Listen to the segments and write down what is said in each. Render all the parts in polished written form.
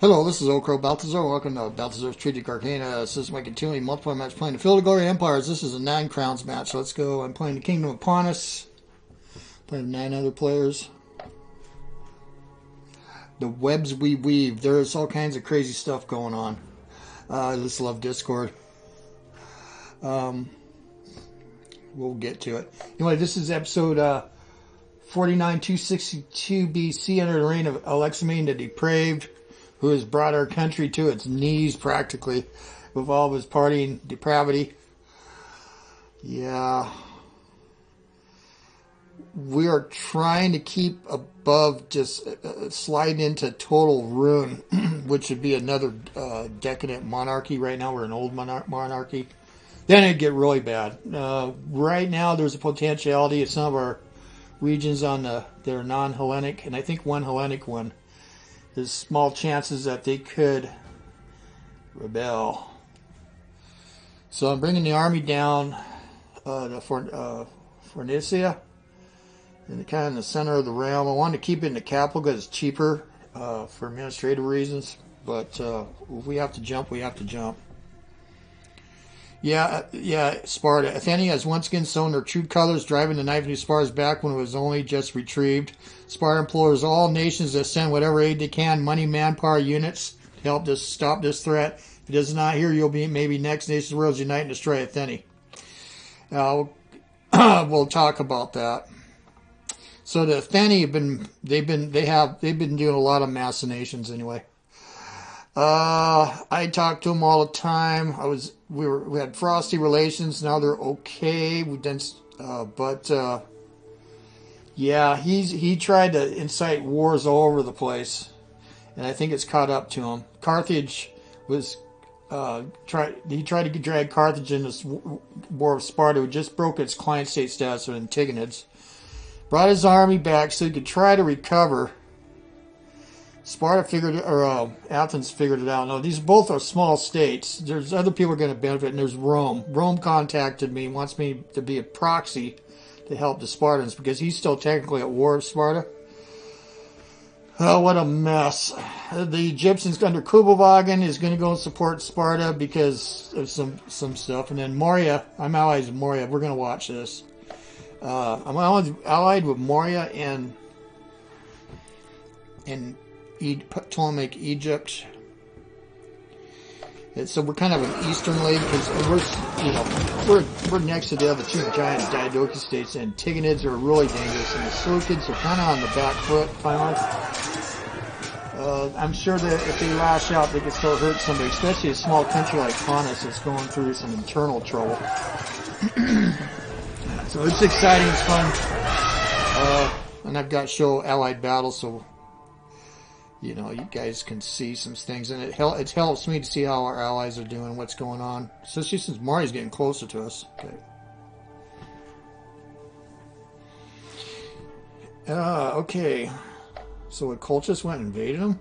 Hello, this is OldCrowBalthazor. Welcome to Balthazar's Strategic Arcana. This is my continuing multiplayer match playing the Field of Glory Empires. This is a 9 crowns match. Let's go. I'm playing the Kingdom of Pontus. Playing 9 other players. The webs we weave. There's all kinds of crazy stuff going on. I just love Discord. We'll get to it. Anyway, this is episode 49-262 BC under the reign of Alexamene the Depraved, who has brought our country to its knees practically with all of his partying depravity. Yeah. We are trying to keep above just sliding into total ruin, which would be another decadent monarchy. Right now we're an old monarchy. Then it'd get really bad. Right now there's a potentiality of some of our regions on that are non-Hellenic, and I think one Hellenic one. There's small chances that they could rebel. So I'm bringing the army down to Fornicia, and kind of in the center of the realm. I want to keep it in the capital because it's cheaper for administrative reasons. But if we have to jump, we have to jump. Yeah, Sparta. Athenae has once again shown their true colors, driving the knife into Sparta's back when it was only just retrieved. Sparta implores all nations to send whatever aid they can, money, manpower, units, to help stop this threat. If it does not here, you'll be maybe next nations worlds unite and destroy Athenae. We'll talk about that. So the Athenae they've been doing a lot of machinations anyway. I talked to them all the time. We had frosty relations. Now they're okay. Yeah, he tried to incite wars all over the place, and I think it's caught up to him. Carthage was tried to drag Carthage in this war of Sparta, who just broke its client state status with Antigonids. Brought his army back so he could try to recover. Athens figured it out. No, these both are small states. There's other people going to benefit, and there's Rome. Rome contacted me, wants me to be a proxy to help the Spartans because he's still technically at war with Sparta. Oh, what a mess. The Egyptians under Kuebelwagen is going to go and support Sparta because of some stuff. And then Moria, I'm allied with Moria. We're going to watch this. I'm allied with Moria and Ptolemaic Egypt. And so we're kind of an eastern league because we're next to the other two giant Diadochi states, and Antigonids are really dangerous, and the Seleucids are kind of on the back foot finally. I'm sure that if they lash out, they could still hurt somebody, especially a small country like Pontus that's going through some internal trouble. So it's exciting, it's fun, and I've got show allied battles, so you guys can see some things, and it helps me to see how our allies are doing, what's going on, especially since Mari's getting closer to us. Okay. So what, Colchis went and invaded them?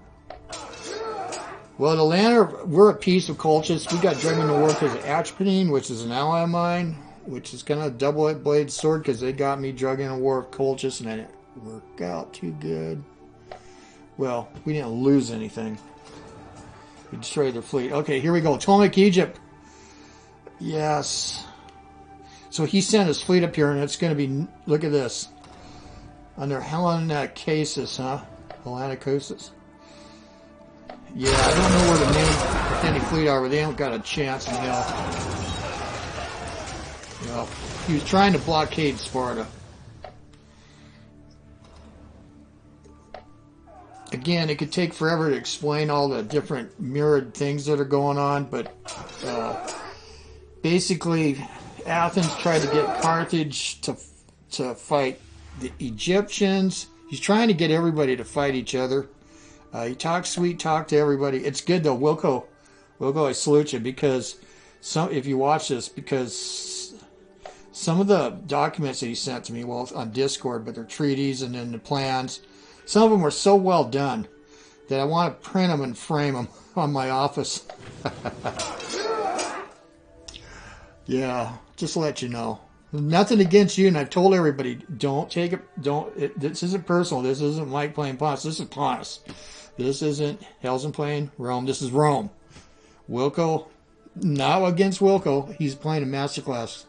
Well, the land, we're at peace with Colchis. We got dragged into war because of Atropine, which is an ally of mine, which is kind of a double-bladed sword because they got me dragged into war with Colchis, and I didn't work out too good. Well, we didn't lose anything. We destroyed their fleet. Okay, here we go. Ptolemaic Egypt. Yes. So he sent his fleet up here, and it's going to be, look at this. Under Hellenicasis, huh? Hellenicasis. Yeah, I don't know where the main Athenian fleet are, but they don't got a chance in hell. He was trying to blockade Sparta. Again, it could take forever to explain all the different mirrored things that are going on, but basically, Athens tried to get Carthage to fight the Egyptians. He's trying to get everybody to fight each other. He talks sweet talk to everybody. It's good though, Wilco, I salute you because if you watch this, because some of the documents that he sent to me, well, on Discord, but they're treaties and then the plans. Some of them were so well done that I want to print them and frame them on my office. Yeah, just to let you know. Nothing against you, and I've told everybody, don't take it, this isn't personal, this isn't Mike playing Pontus, this is Pontus. This isn't Hellsen playing Rome. This is Rome. Wilco, not against Wilco. He's playing a masterclass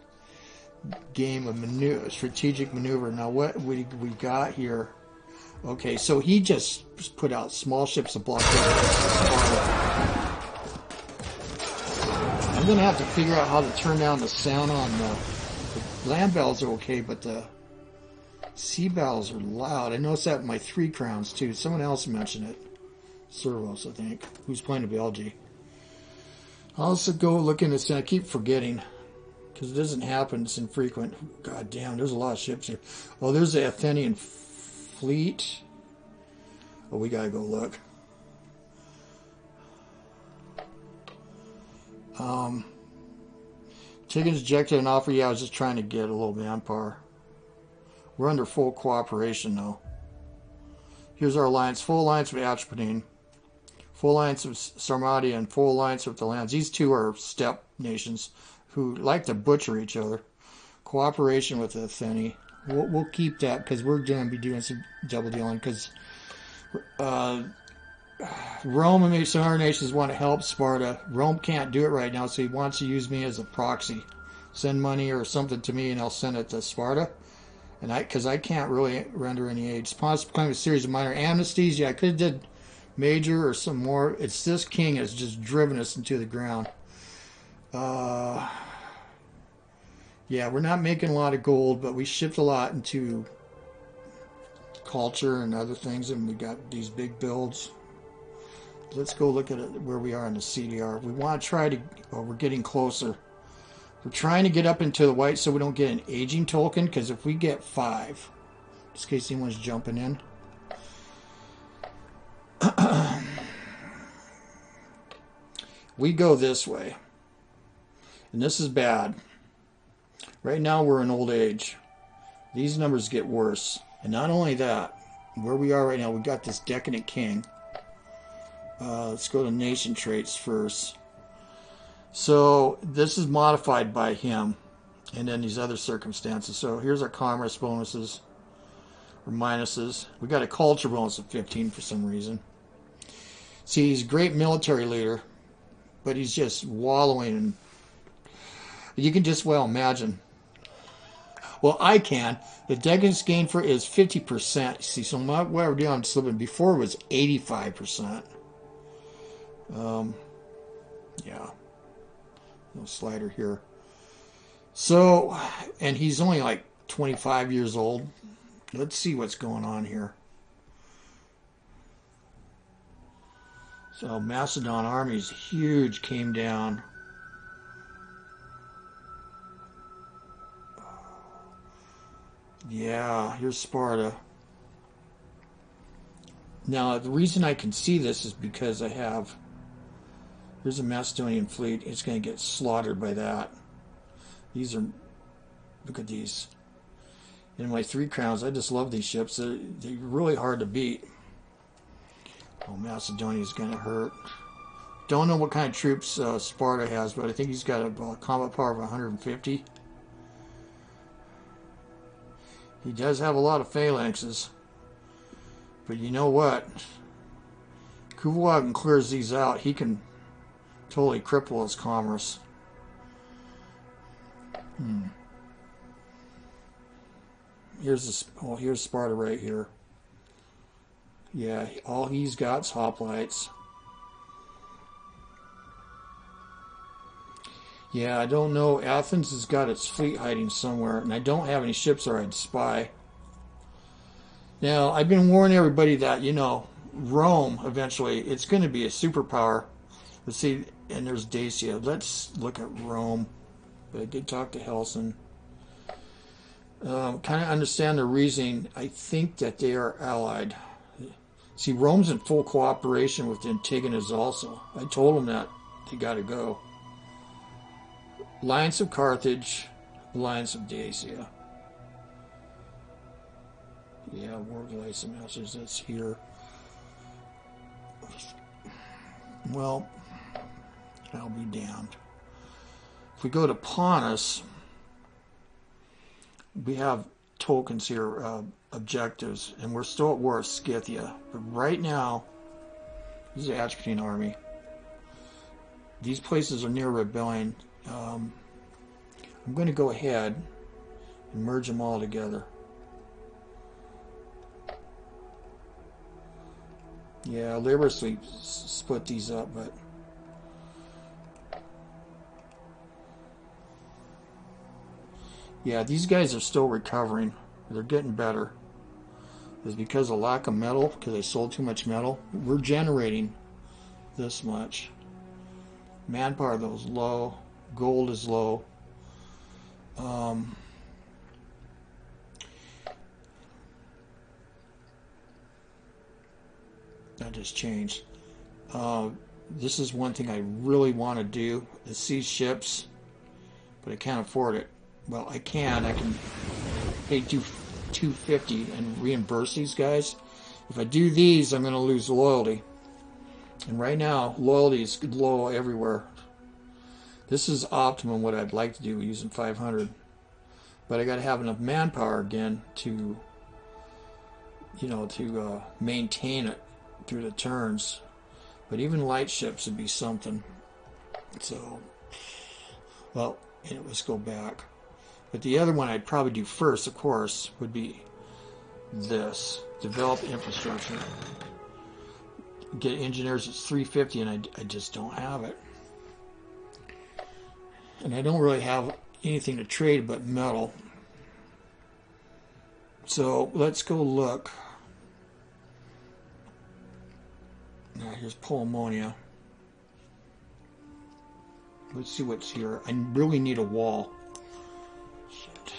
game of strategic maneuver. Now what we got here? Okay, so he just put out small ships to block Sparta. I'm going to have to figure out how to turn down the sound on the land battles are okay, but the sea battles are loud. I noticed that in my 3 crowns too. Someone else mentioned it. Cervos, I think, who's playing the Belgae. I'll also go look into this, and I keep forgetting because it doesn't happen. It's infrequent. God damn, there's a lot of ships here. Oh, there's the Athenian fleet. Oh, we gotta go look. Chickens ejected an offer. Yeah, I was just trying to get a little manpower. We're under full cooperation, though. Here's our alliance. Full alliance with Atropine. Full alliance with Sarmatia and full alliance with the lands. These two are steppe nations who like to butcher each other. Cooperation with the Athenae. We'll keep that because we're going to be doing some double dealing because Rome and maybe some other nations want to help Sparta. Rome can't do it right now, so he wants to use me as a proxy. Send money or something to me, and I'll send it to Sparta. And because I can't really render any aid. Pontus proclaimed a series of minor amnesties. Yeah, I could have did major or some more. It's this king has just driven us into the ground. Yeah, we're not making a lot of gold, but we shipped a lot into culture and other things, and we got these big builds. Let's go look at it, where we are in the CDR. We want to try to... Oh, we're getting closer. We're trying to get up into the white so we don't get an aging token, because if we get 5, just in case anyone's jumping in. We go this way. And this is bad. Right now we're in old age. These numbers get worse. And not only that, where we are right now, we got this decadent king. Let's go to nation traits first. So this is modified by him, and then these other circumstances. So here's our commerce bonuses, or minuses. We got a culture bonus of 15 for some reason. See, he's a great military leader, but he's just wallowing in... You can just well imagine. Well, I can. The decadence gain for is 50%. See, so what we're doing, I'm slipping. Before it was 85%. Yeah. No slider here. So, and he's only like 25 years old. Let's see what's going on here. So, Macedon army's huge, came down. Yeah, here's Sparta. Now, the reason I can see this is because I have... Here's a Macedonian fleet. It's going to get slaughtered by that. These are... Look at these. In my 3 crowns, I just love these ships. They're really hard to beat. Oh, Macedonia's going to hurt. Don't know what kind of troops Sparta has, but I think he's got a combat power of 150. He does have a lot of phalanxes. But you know what? Kuebelwagen clears these out. He can totally cripple his commerce. Here's Sparta right here. Yeah, all he's got is hoplites. Yeah, I don't know. Athens has got its fleet hiding somewhere, and I don't have any ships or I'd spy. Now, I've been warning everybody that, you know, Rome, eventually, it's going to be a superpower. Let's see, and there's Dacia. Let's look at Rome. But I did talk to Hellsen. Kind of understand the reasoning. I think that they are allied. See, Rome's in full cooperation with Antigonus also. I told them that they got to go. Alliance of Carthage, Alliance of Dacia. Yeah, War Alliance of Masters, that's here. Well, I'll be damned. If we go to Pontus, we have tokens here, objectives, and we're still at war with Scythia. But right now, This is the Epirus army. These places are near rebellion. I'm going to go ahead and merge them all together. Yeah, laboriously split these up, but yeah, these guys are still recovering. They're getting better. It's because of lack of metal, because they sold too much metal. We're generating this much. Manpower, though, is low. Gold is low. That just changed. This is one thing I really want to do, is seize ships, but I can't afford it. Well, I can pay 250 and reimburse these guys. If I do these, I'm going to lose loyalty. And right now, loyalty is low everywhere. This is optimum what I'd like to do using 500. But I got to have enough manpower again to, maintain it through the turns. But even light ships would be something. So, well, let's go back. But the other one I'd probably do first, of course, would be this. Develop infrastructure. Get engineers at 350, and I just don't have it. And I don't really have anything to trade but metal. So let's go look. Now here's Ptolemaic. Let's see what's here. I really need a wall. Shit.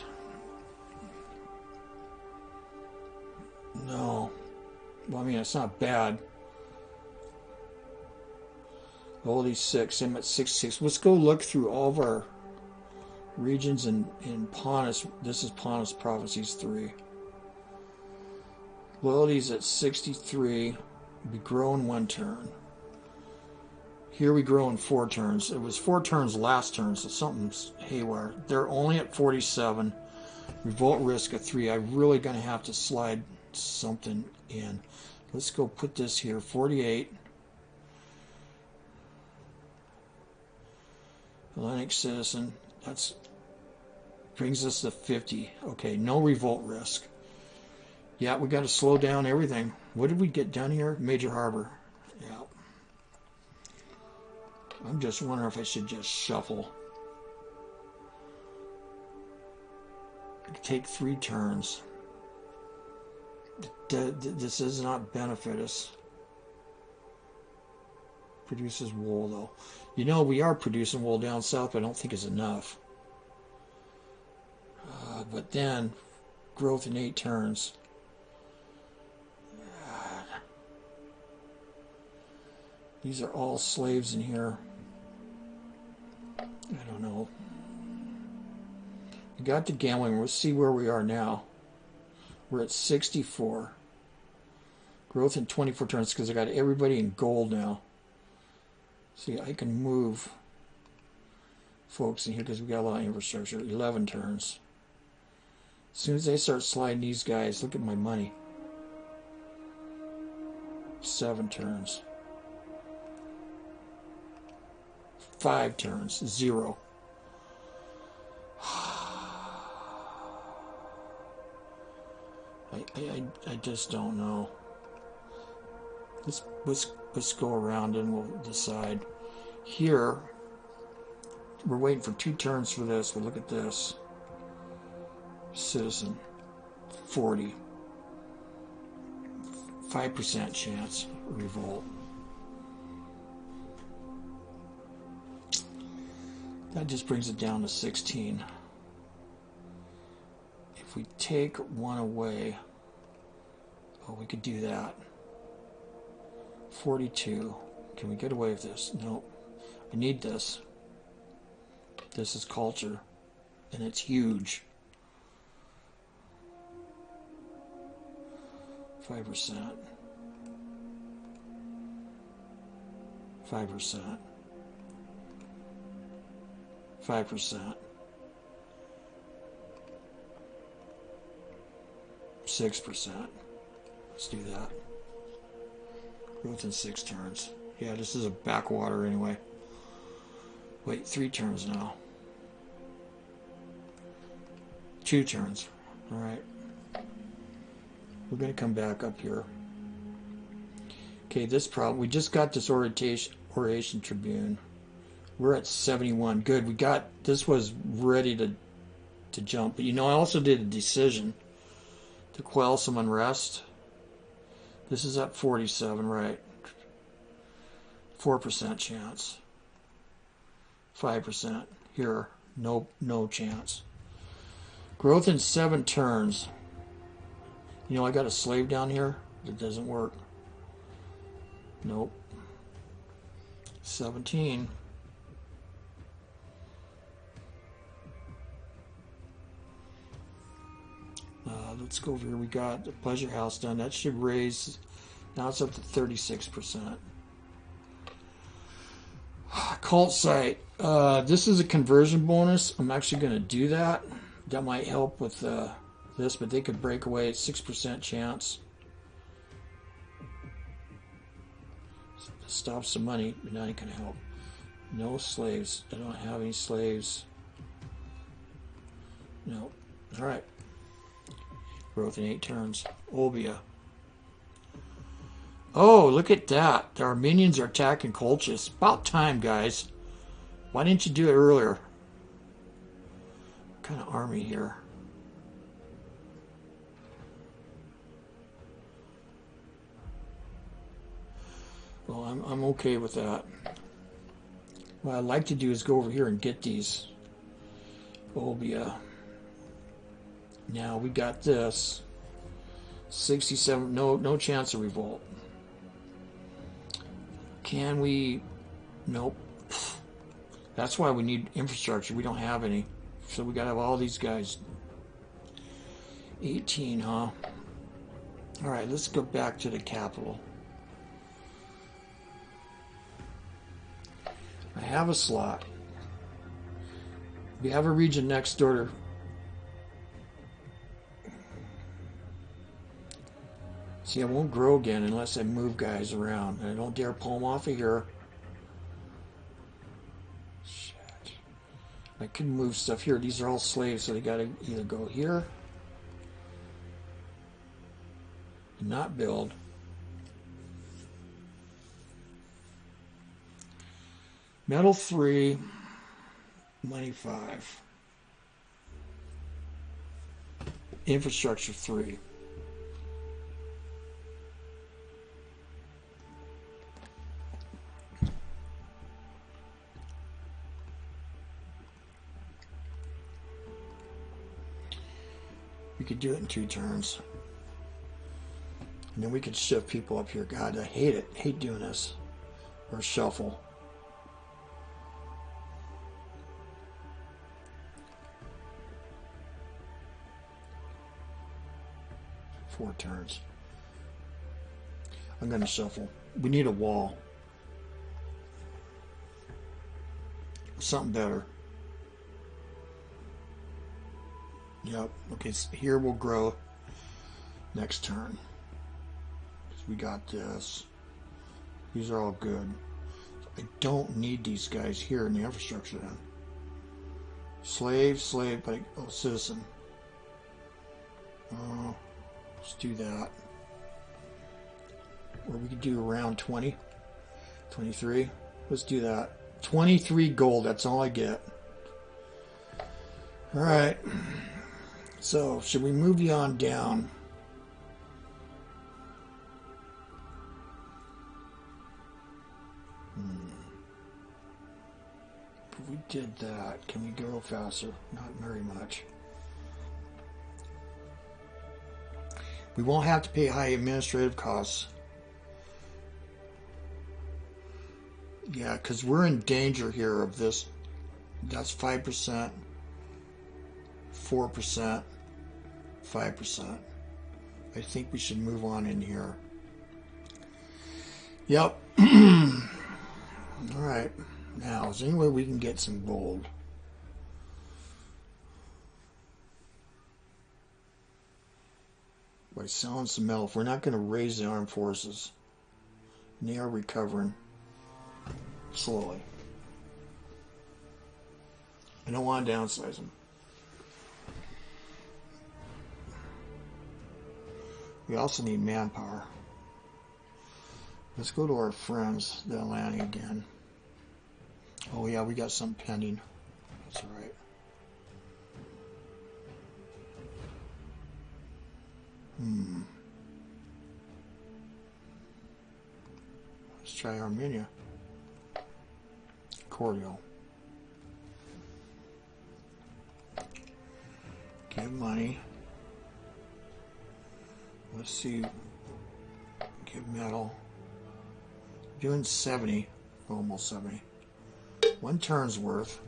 No. Well, I mean, it's not bad. All these 6. I'm at 6. Let's go look through all of our regions in Pontus. This is Pontus Prophecies 3. Loyalty's at 63. We grow in 1 turn. Here we grow in 4 turns. It was 4 turns last turn, so something's haywire. They're only at 47. Revolt risk at 3. I'm really going to have to slide something in. Let's go put this here. 48. Hellenic citizen. That's brings us to 50. Okay, no revolt risk. Yeah, we got to slow down everything. What did we get done here? Major harbor. Yeah. I'm just wondering if I should just shuffle. Take 3 turns. This does not benefit us. Produces wool, though. You know, we are producing wool down south, but I don't think it's enough. But then, growth in 8 turns. God. These are all slaves in here. I don't know. We got the gambling. Let's see where we are now. We're at 64. Growth in 24 turns because I got everybody in gold now. See, I can move folks in here because we got a lot of infrastructure. 11 turns. As soon as they start sliding these guys, look at my money. 7 turns. 5 turns. 0. I just don't know. Let's go around and we'll decide. Here, we're waiting for 2 turns for this, but look at this. Citizen, 40. 5% chance revolt. That just brings it down to 16. If we take 1 away, oh, we could do that. 42. Can we get away with this? Nope. I need this. This is culture, and it's huge. 5%. 5%. 5%. 6%. Let's do that. Growth in 6 turns. Yeah, this is a backwater anyway. Wait, 3 turns now. 2 turns. Alright. We're going to come back up here. Okay, this problem. We just got this oration tribune. We're at 71. Good. We got, this was ready to jump. But you know, I also did a decision to quell some unrest. This is at 47, right? 4% chance. 5%. Here, no chance. Growth in 7 turns. You know, I got a slave down here. It doesn't work. Nope. 17. Let's go over here. We got the pleasure house done. That should raise. Now it's up to 36%. Cult site. This is a conversion bonus. I'm actually going to do that. That might help with this, but they could break away at 6% chance. Stop some money, but now ain't going to help. No slaves. I don't have any slaves. No. All right. Growth in 8 turns. Olbia. Oh, look at that. The Armenians are attacking Colchis. About time, guys. Why didn't you do it earlier? What kind of army here? Well, I'm okay with that. What I'd like to do is go over here and get these. Olbia. Now we got this. 67. No chance of revolt. Can we? Nope. That's why we need infrastructure. We don't have any. So we got to have all these guys. 18, huh? All right, let's go back to the capital. I have a slot. We have a region next door to. See, I won't grow again unless I move guys around. And I don't dare pull them off of here. Shit. I can move stuff here. These are all slaves, so they got to either go here and not build. Metal 3, money 5. Infrastructure 3. We could do it in 2 turns. And then we could shift people up here. God, I hate it. Hate doing this. Or shuffle. Four turns. I'm going to shuffle. We need a wall. Something better. Yep. Okay, so here we'll grow next turn. We got this. These are all good. I don't need these guys here in the infrastructure then. Slave, but oh, citizen. Oh, let's do that. Or we could do around 20. 23. Let's do that. 23 gold, that's all I get. Alright. So, should we move you on down? If we did that, can we go faster? Not very much. We won't have to pay high administrative costs. Yeah, because we're in danger here of this. That's 5%, 4%, 5%. I think we should move on in here. Yep. Alright. Now, is there any way we can get some gold? By selling some metal. If we're not going to raise the armed forces. And they are recovering slowly. I don't want to downsize them. We also need manpower. Let's go to our friends, the Atlantic again. Oh yeah, we got some pending. That's all right. Let's try Armenia. Cordial. Give money. Let's see. Give metal. Doing 70. Almost 70. One turn's worth.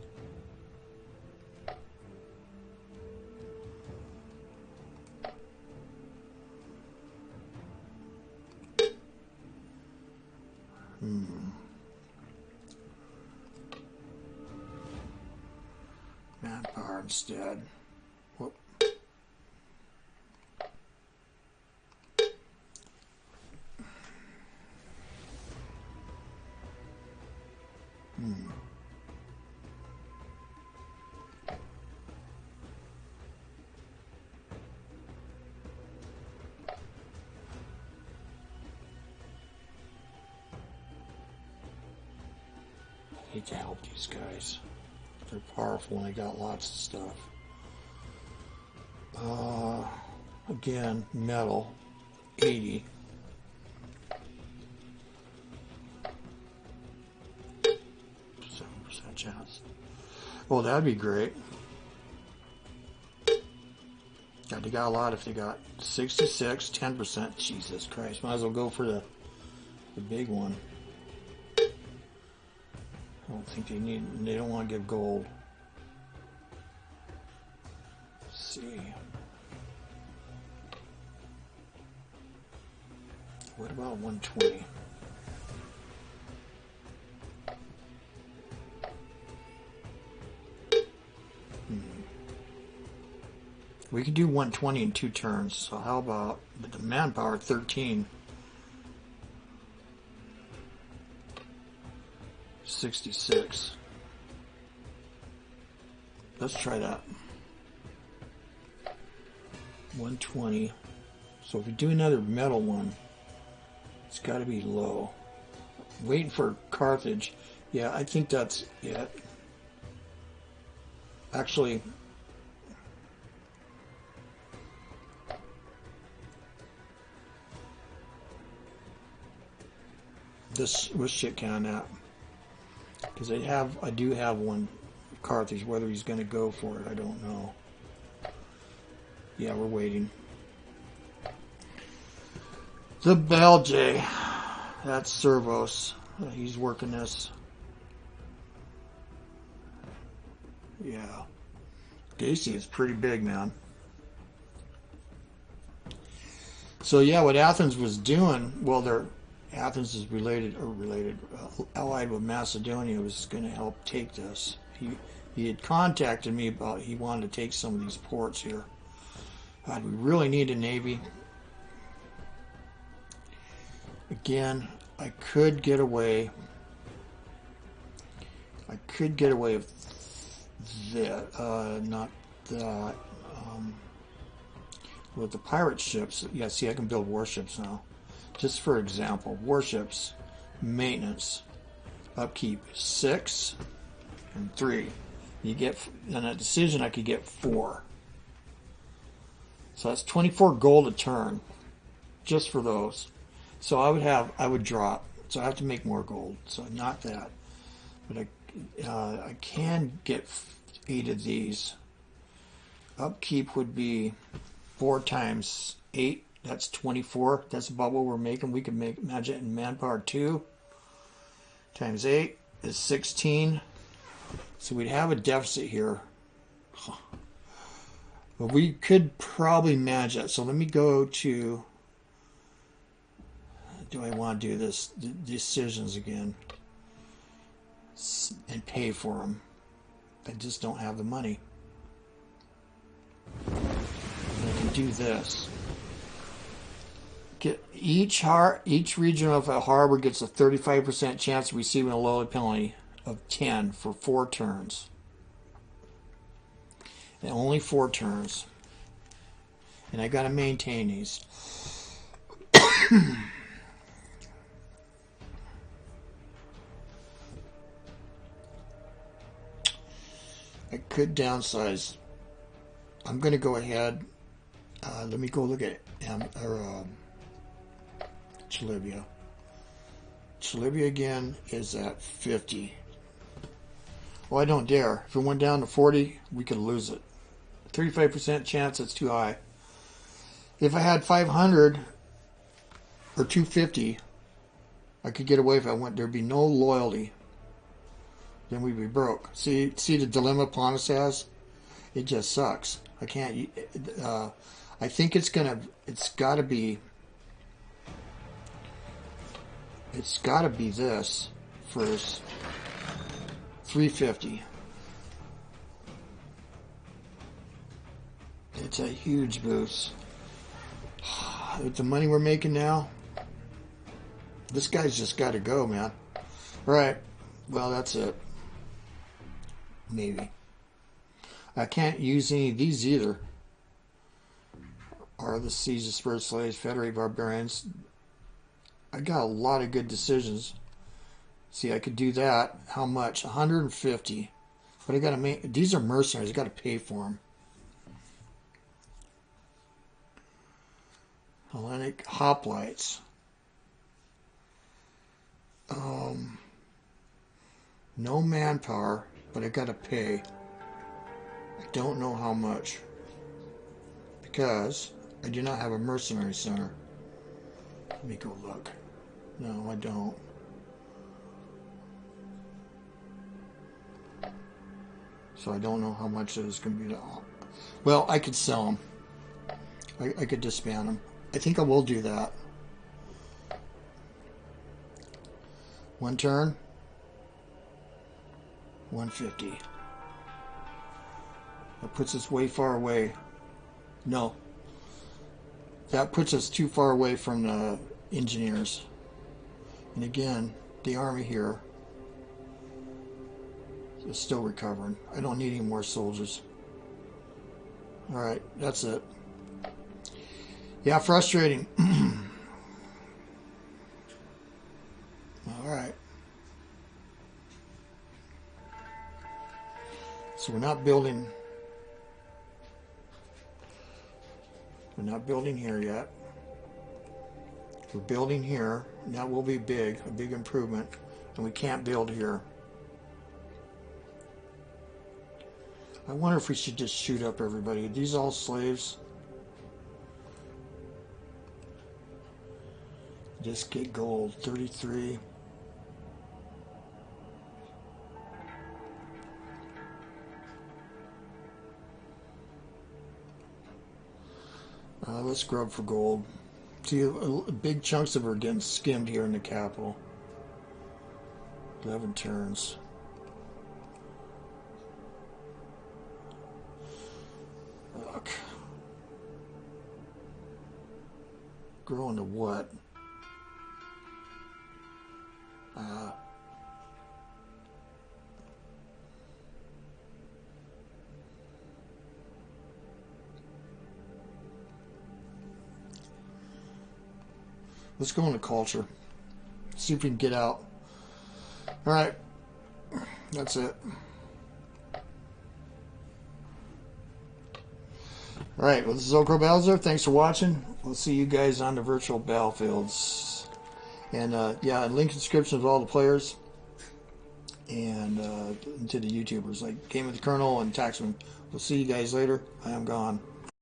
Manpower instead. Whoop. I need to help these guys. They're powerful and they got lots of stuff. Again, metal, 80. Chance. Well, that'd be great. God, they got a lot if they got 66, 10%. Jesus Christ. Might as well go for the big one. I don't think they don't want to give gold. Let's see. What about 120? We could do 120 in 2 turns. So how about the manpower 13? 66. Let's try that. 120. So if we do another metal one, it's got to be low. Waiting for Carthage. Yeah, I think that's it. Actually, this was shit can that. Because I do have one Carthage. Whether he's going to go for it, I don't know. Yeah, we're waiting. The Belgae. That's Cervos. He's working this. Yeah. Dacia is pretty big, man. So yeah, what Athens was doing, well, Athens is allied with Macedonia, was going to help take this. He had contacted me about he wanted to take some of these ports here. God, we really need a navy. Again, I could get away. With that, not that. With the pirate ships, yeah. See, I can build warships now. Just for example, warships, maintenance, upkeep 6 and 3. You get in a decision. I could get 4. So that's 24 gold a turn, just for those. So I would drop. So I have to make more gold. So not that, but I can get 8 of these. Upkeep would be 4 times 8. That's 24. That's about what we're making. We can make magic and manpower 2 times 8 is 16. So we'd have a deficit here. But we could probably manage that. So let me go to. Do I want to do this decisions again and pay for them? I just don't have the money. And I can do this. Each region of a harbor gets a 35% chance of receiving a loyalty penalty of 10 for 4 turns. And only 4 turns. And I got to maintain these. I could downsize. I'm going to go ahead. Let me go look at Chalybia. Chalybia again is at 50. Well, I don't dare. If it went down to 40, we could lose it. 35% chance, it's too high. If I had 500 or 250, I could get away if I went. There'd be no loyalty. Then we'd be broke. See the dilemma Pontus has? It just sucks. I can't. I think it's got to be this first. 350. It's a huge boost. With the money we're making now, this guy's just got to go, man. All right. Well, that's it. Maybe. I can't use any of these either. Are the siege, dispersed slaves, federate barbarians. I got a lot of good decisions. See, I could do that. How much? 150. But I got to make. These are mercenaries. I got to pay for them. Hellenic hoplites. No manpower, but I got to pay. I don't know how much. Because I do not have a mercenary center. Let me go look. No, I don't. So I don't know how much it is going to be. Well, I could sell them. I could disband them. I think I will do that. 1 turn. 150. That puts us way far away. No. That puts us too far away from the engineers. And again, the army here is still recovering. I don't need any more soldiers. Alright, that's it. Yeah, frustrating. Alright. So we're not building here yet. We're building here, and that will be big, a big improvement. And we can't build here. I wonder if we should just shoot up everybody. Are these all slaves? Just get gold. 33. Let's grub for gold. See, big chunks of her getting skimmed here in the capital. 11 turns. Look. Growing to what? Let's go into culture. See if we can get out. Alright. That's it. Alright, well, this is OldCrowBalthazor. Thanks for watching. We'll see you guys on the virtual battlefields. And, yeah, link in the description of all the players. And to the YouTubers like Game of the Colonel and Taxman. We'll see you guys later. I am gone.